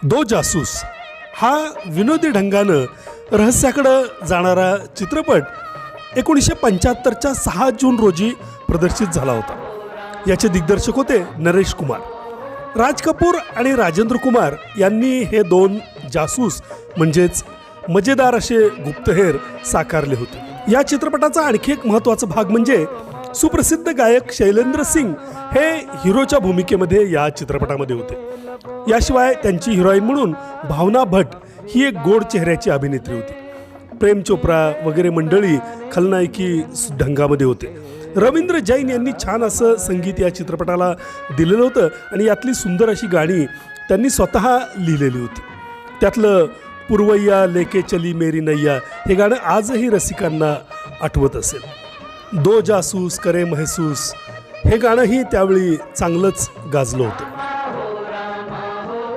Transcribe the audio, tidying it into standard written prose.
दो जासूस हा विनोदी ढंगानं रहस्याकडं जाणारा चित्रपट 1975च्या 6 जून रोजी प्रदर्शित झाला होता. याचे दिग्दर्शक होते नरेश कुमार. राज कपूर आणि राजेंद्र कुमार यांनी हे दोन जासूस म्हणजेच मजेदार असे गुप्तहेर साकारले होते. या चित्रपटाचा आणखी एक महत्त्वाचा भाग म्हणजे सुप्रसिद्ध गायक शैलेंद्र सिंग हे हिरोच्या भूमिकेमध्ये या चित्रपटामध्ये होते. याशिवाय त्यांची हिरोईन म्हणून भावना भट्ट ही एक गोड चेहऱ्याची अभिनेत्री होती. प्रेम चोप्रा वगैरे मंडळी खलनायकी ढंगामध्ये होते. रवींद्र जैन यांनी छान असं संगीत या चित्रपटाला दिलेलं होतं आणि यातली सुंदर अशी गाणी त्यांनी स्वतः लिहिलेली होती. त्यातलं पुरवैया लेके चली मेरी नैया हे गाणं आजही रसिकांना आठवत असेल. दो जासूस करे महसूस हे गाणंही त्यावेळी चांगलंच गाजलं होतं.